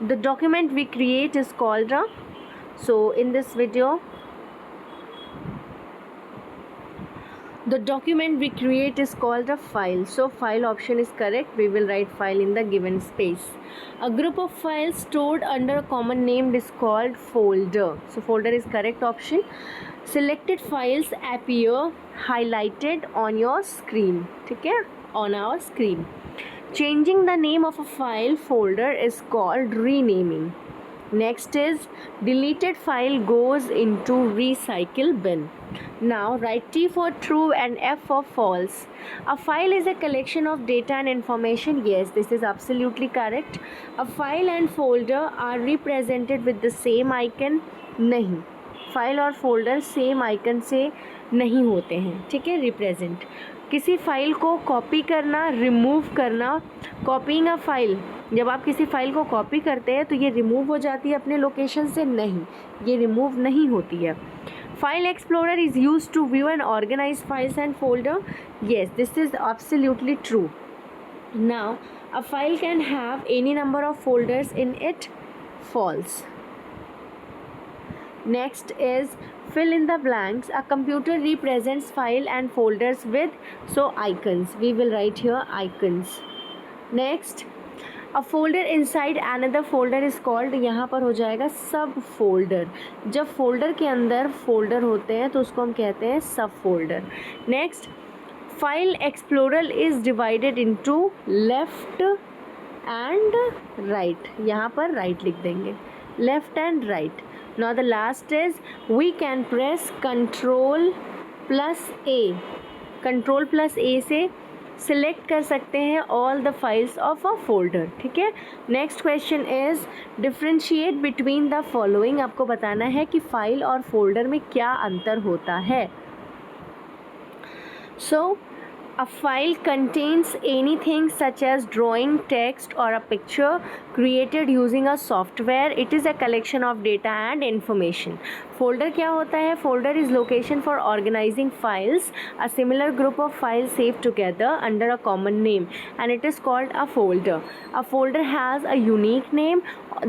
The document we create is called a, so in this video, the document we create is called a file. So file option is correct. We will write file in the given space. A group of files stored under a common name is called folder. So folder is correct option. Selected files appear highlighted on your screen. ठीक है, on our screen. Changing the name of a file folder is called renaming. Next is deleted file goes into recycle bin. Now write T for true and F for false. A file is a collection of data and information. Yes, this is absolutely correct. A file and folder are represented with the same icon. नहीं, file और folder same icon से नहीं होते हैं. ठीक है, represent. किसी file को कॉपी करना, रिमूव करना. कॉपीइंग अ फाइल, जब आप किसी फाइल को कॉपी करते हैं तो ये रिमूव हो जाती है अपने लोकेशन से. नहीं, ये रिमूव नहीं होती है. File explorer is use to view and organise files and folder. Yes, this is absolutely true. Now a file can have any number of folders in it. False. Next is fill in the blanks. A computer represents file and folders with icons. We will write here icons. Next, a folder inside another folder is called, यहाँ पर हो जाएगा सब folder. जब folder के अंदर folder होते हैं तो उसको हम कहते हैं सब folder. Next, file explorer is divided into left and right. यहाँ पर राइट लिख देंगे, left and right. Now the last is we can press Ctrl plus A. Ctrl plus A से select कर सकते हैं all the files of a folder. ठीक है. Next question is differentiate between the following. आपको बताना है कि फाइल और फोल्डर में क्या अंतर होता है. So a file contains anything such as drawing, text or a picture created using a software. It is a collection of data and information. Folder क्या होता है? Folder is location for organizing files, a similar group of files saved together under a common name, and it is called a folder. A folder has a unique name.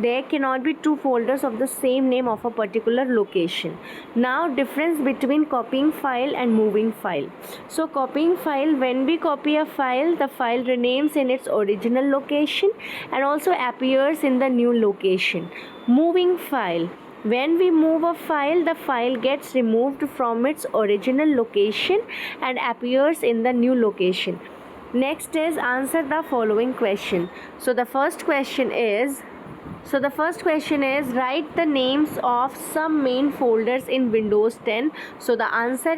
There cannot be two folders of the same name of a particular location. Now difference between copying file and moving file. So copying file, when we copy a file, the file renames in its original location and also appears in the new location. Moving file, when we move a file, the file gets removed from its original location and appears in the new location. Next is answer the following question. So the first question is write the names of some main folders in Windows 10. So the answer,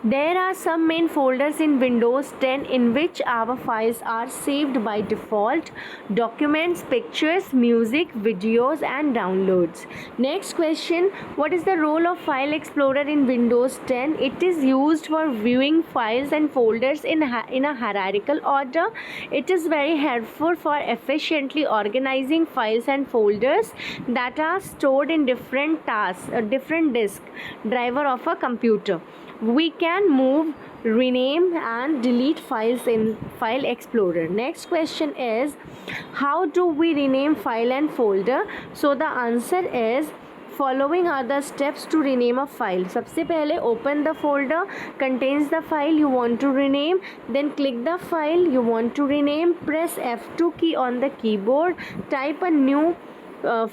there are some main folders in Windows 10 in which our files are saved by default: documents, pictures, music, videos and downloads. Next question, what is the role of File Explorer in Windows 10? It is used for viewing files and folders in a hierarchical order. It is very helpful for efficiently organizing files and folders that are stored in different tasks, different disk driver of a computer. We can move, rename and delete files in File Explorer. Next question is, how do we rename file and folder? So the answer is, following are the steps to rename a file. सबसे पहले open the folder, contains the file you want to rename, then click the file you want to rename, press F2 key on the keyboard, type a new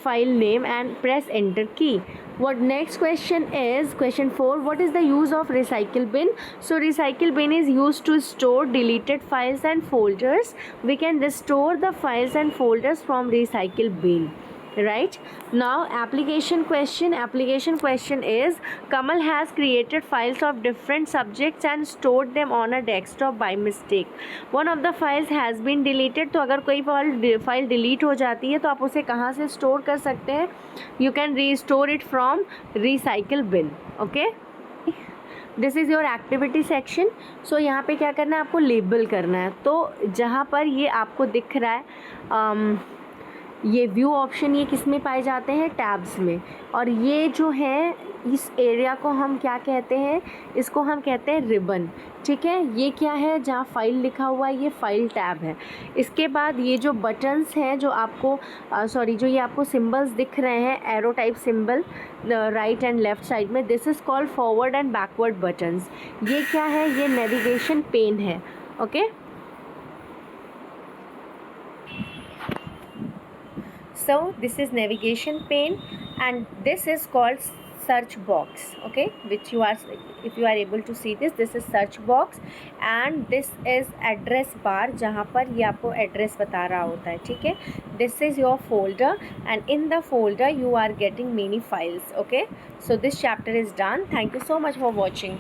file name and press enter key. What next question is question 4, what is the use of recycle bin? So recycle bin is used to store deleted files and folders. We can restore the files and folders from recycle bin. Right now, application question is, Kamal has created files of different subjects and stored them on a desktop by mistake. One of the files has been deleted. तो अगर कोई file delete हो जाती है तो आप उसे कहाँ से स्टोर कर सकते हैं? You can restore it from recycle bin. Okay, this is your activity section. So यहाँ पे क्या करना है, आपको लेबल करना है. तो जहाँ पर ये आपको दिख रहा है ये व्यू ऑप्शन ये किस में पाए जाते हैं, टैब्स में। और ये जो है इस एरिया को हम क्या कहते हैं, इसको हम कहते हैं रिबन, ठीक है। ये क्या है, जहाँ फाइल लिखा हुआ है ये फाइल टैब है। इसके बाद ये जो बटन्स हैं जो आपको जो ये आपको सिंबल्स दिख रहे हैं, arrow type symbol right and left side में, this is called forward and backward buttons. ये क्या है, ये नेविगेशन पेन है, okay. So this is navigation pane and this is called search box, okay, which you are, if you are able to see this, this is search box and this is address bar जहाँ पर ये आपको address बता रहा होता है, ठीक है। This is your folder and in the folder you are getting many files, okay. So this chapter is done. Thank you so much for watching.